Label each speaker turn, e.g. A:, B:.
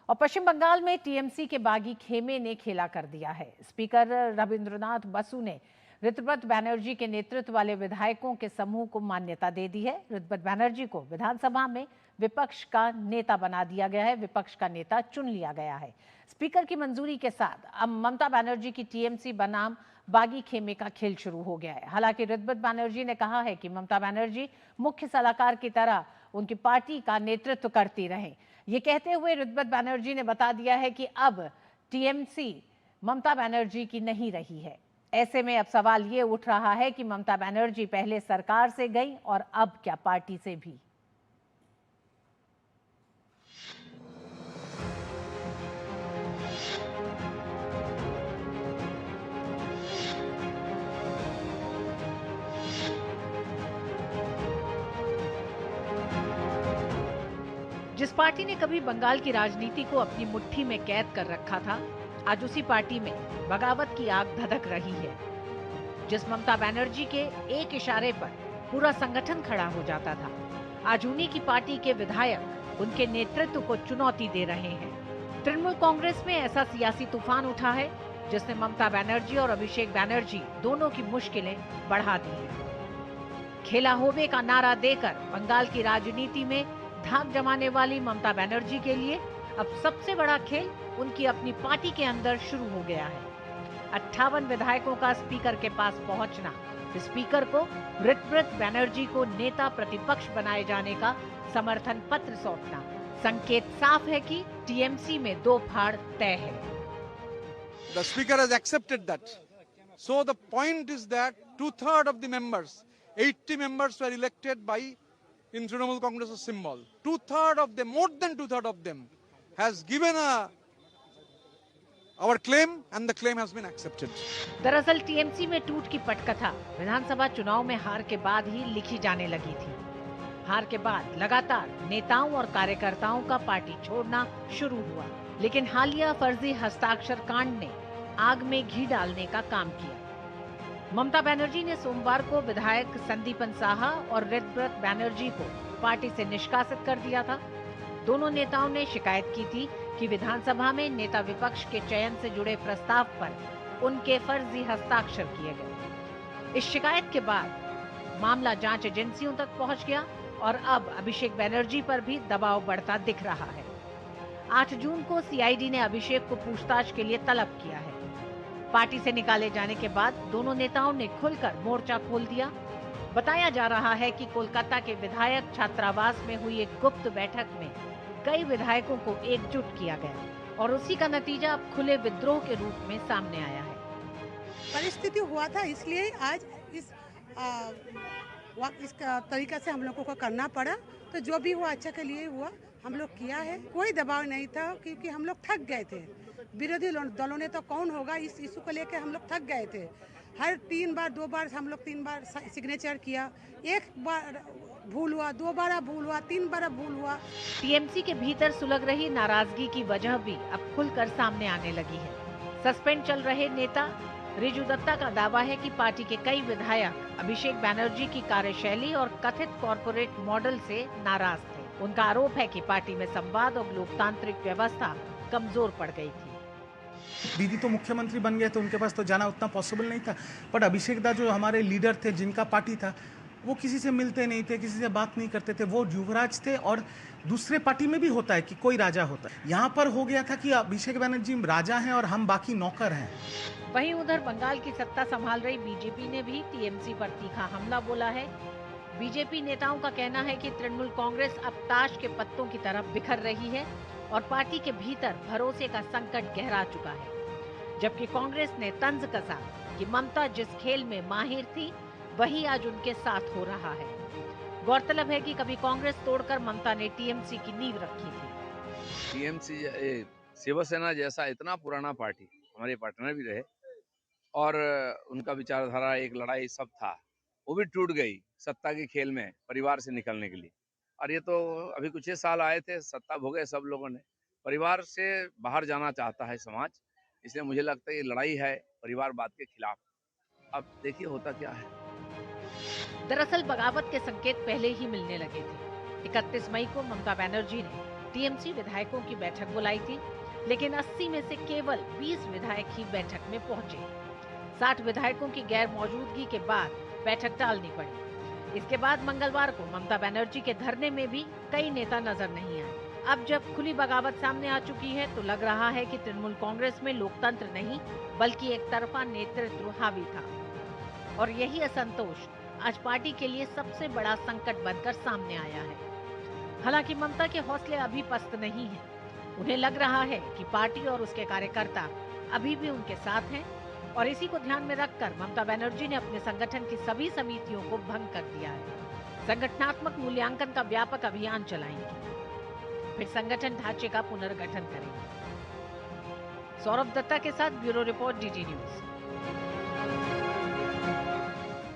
A: और पश्चिम बंगाल में टीएमसी के बागी खेमे ने खेला कर दिया है। स्पीकर रविंद्रनाथ बसु ने ऋतुव्रत बैनर्जी के नेतृत्व वाले विधायकों के समूह को मान्यता दे दी है। ऋतुव्रत बैनर्जी को विधानसभा में विपक्ष का नेता बना दिया गया है, विपक्ष का नेता चुन लिया गया है। स्पीकर की मंजूरी के साथ अब ममता बनर्जी की टीएमसी बनाम बागी खेमे का खेल शुरू हो गया है। हालांकि ऋतुव्रत बैनर्जी ने कहा है कि ममता बनर्जी मुख्य सलाहकार की तरह उनकी पार्टी का नेतृत्व करती रहे। ये कहते हुए ऋतुव्रत बैनर्जी ने बता दिया है कि अब टीएमसी ममता बनर्जी की नहीं रही है। ऐसे में अब सवाल ये उठ रहा है कि ममता बनर्जी पहले सरकार से गई और अब क्या पार्टी से भी। जिस पार्टी ने कभी बंगाल की राजनीति को अपनी मुट्ठी में कैद कर रखा था, आज उसी पार्टी में बगावत की आग धधक रही है। जिस ममता बनर्जी के एक इशारे पर पूरा संगठन खड़ा हो जाता था, आज उन्हीं की पार्टी के विधायक उनके नेतृत्व को चुनौती दे रहे हैं। तृणमूल कांग्रेस में ऐसा सियासी तूफान उठा है जिसने ममता बनर्जी और अभिषेक बनर्जी दोनों की मुश्किलें बढ़ा दी हैं। खेला होवे का नारा देकर बंगाल की राजनीति में धाक जमाने वाली ममता बनर्जी के लिए अब सबसे बड़ा खेल उनकी अपनी पार्टी के अंदर शुरू हो गया है। 58 विधायकों का स्पीकर के पास पहुंचना, स्पीकर को ऋतुव्रत बैनर्जी को नेता प्रतिपक्ष बनाए जाने का समर्थन पत्र सौंपना, संकेत साफ है कि टीएमसी में दो फाड़ तय है।
B: The speaker has accepted that. So the point is that 2/3 of the members, 80 members were elected by in Trinamool Congress symbol. 2/3 of them, more than 2/3 of them, has given our claim and the claim has been accepted.
A: दरअसल TMC में टूट की पटकथा विधानसभा चुनाव में हार के बाद ही लिखी जाने लगी थी। हार के बाद लगातार नेताओं और कार्यकर्ताओं का पार्टी छोड़ना शुरू हुआ, लेकिन हालिया फर्जी हस्ताक्षर कांड ने आग में घी डालने का काम किया। ममता बनर्जी ने सोमवार को विधायक संदीपन साहा और ऋतुव्रत बैनर्जी को पार्टी से निष्कासित कर दिया था। दोनों नेताओं ने शिकायत की थी कि विधानसभा में नेता विपक्ष के चयन से जुड़े प्रस्ताव पर उनके फर्जी हस्ताक्षर किए गए। इस शिकायत के बाद मामला जांच एजेंसियों तक पहुंच गया और अब अभिषेक बनर्जी पर भी दबाव बढ़ता दिख रहा है। 8 जून को सीआईडी ने अभिषेक को पूछताछ के लिए तलब किया है। पार्टी से निकाले जाने के बाद दोनों नेताओं ने खुलकर मोर्चा खोल दिया। बताया जा रहा है कि कोलकाता के विधायक छात्रावास में हुई एक गुप्त बैठक में कई विधायकों को एकजुट किया गया और उसी का नतीजा अब खुले विद्रोह के रूप में सामने आया है।
C: परिस्थिति हुआ था, इसलिए आज इस तरीका से हम लोगों को करना पड़ा। तो जो भी हुआ अच्छा के लिए हुआ, हम लोग किया है। कोई दबाव नहीं था क्योंकि हम लोग थक गए थे। विरोधी दलों ने तो कौन होगा, इस इशू को लेकर हम लोग थक गए थे। हर 3 बार 2 बार हम लोग 3 बार सिग्नेचर किया, एक बार भूल हुआ, 2 बार भूल हुआ, 3 बार भूल हुआ।
A: टीएमसी के भीतर सुलग रही नाराजगी की वजह भी अब खुलकर सामने आने लगी है। सस्पेंड चल रहे नेता रिजू दत्ता का दावा है कि पार्टी के कई विधायक अभिषेक बनर्जी की कार्यशैली और कथित कॉर्पोरेट मॉडल से नाराज थे। उनका आरोप है कि पार्टी में संवाद और लोकतांत्रिक व्यवस्था कमजोर पड़ गई थी।
D: दीदी तो मुख्यमंत्री बन गए तो उनके पास तो जाना उतना पॉसिबल नहीं था, बट अभिषेक दा जो हमारे लीडर थे, जिनका पार्टी था, वो किसी से मिलते नहीं थे, किसी से बात नहीं करते थे। वो युवराज थे और दूसरे पार्टी में भी होता है कि कोई राजा होता है। यहाँ पर हो गया था कि अभिषेक बनर्जी राजा हैं और हम बाकी नौकर हैं।
A: वहीं उधर बंगाल की सत्ता संभाल रही बीजेपी ने भी टीएमसी पर तीखा हमला बोला है। बीजेपी नेताओं का कहना है कि तृणमूल कांग्रेस अब ताश के पत्तों की तरफ बिखर रही है और पार्टी के भीतर भरोसे का संकट गहरा चुका है। जबकि कांग्रेस ने तंज कसा कि ममता जिस खेल में माहिर थी वही आज उनके साथ हो रहा है। गौरतलब है कि कभी कांग्रेस तोड़कर ममता ने टीएमसी की नींव रखी थी।
E: टीएमसी शिवसेना जैसा इतना पुराना पार्टी हमारे पार्टनर भी रहे और उनका विचारधारा, एक लड़ाई सब था, वो भी टूट गई सत्ता के खेल में परिवार से निकलने के लिए। और ये तो अभी कुछ ही साल आए थे, सत्ता भोगे सब लोगों ने, परिवार से बाहर जाना चाहता है समाज। इसलिए मुझे लगता है ये लड़ाई है परिवारवाद के खिलाफ। अब देखिए होता क्या है।
A: दरअसल बगावत के संकेत पहले ही मिलने लगे थे। 31 मई को ममता बनर्जी ने टीएमसी विधायकों की बैठक बुलाई थी, लेकिन 80 में से केवल 20 विधायक ही बैठक में पहुंचे। 60 विधायकों की गैर मौजूदगी के बाद बैठक टालनी पड़ी। इसके बाद मंगलवार को ममता बनर्जी के धरने में भी कई नेता नजर नहीं आए। अब जब खुली बगावत सामने आ चुकी है तो लग रहा है कि तृणमूल कांग्रेस में लोकतंत्र नहीं बल्कि एक तरफा नेतृत्व हावी था, और यही असंतोष आज पार्टी के लिए सबसे बड़ा संकट बनकर सामने आया है। हालांकि ममता के हौसले अभी पस्त नहीं हैं। उन्हें लग रहा है कि पार्टी और उसके कार्यकर्ता अभी भी उनके साथ हैं, और इसी को ध्यान में रखकर ममता बनर्जी ने अपने संगठन की सभी समितियों को भंग कर दिया है। संगठनात्मक मूल्यांकन का व्यापक अभियान चलाएंगे, फिर संगठन ढांचे का पुनर्गठन करेंगे। सौरभ दत्ता के साथ ब्यूरो रिपोर्ट, डीडी न्यूज।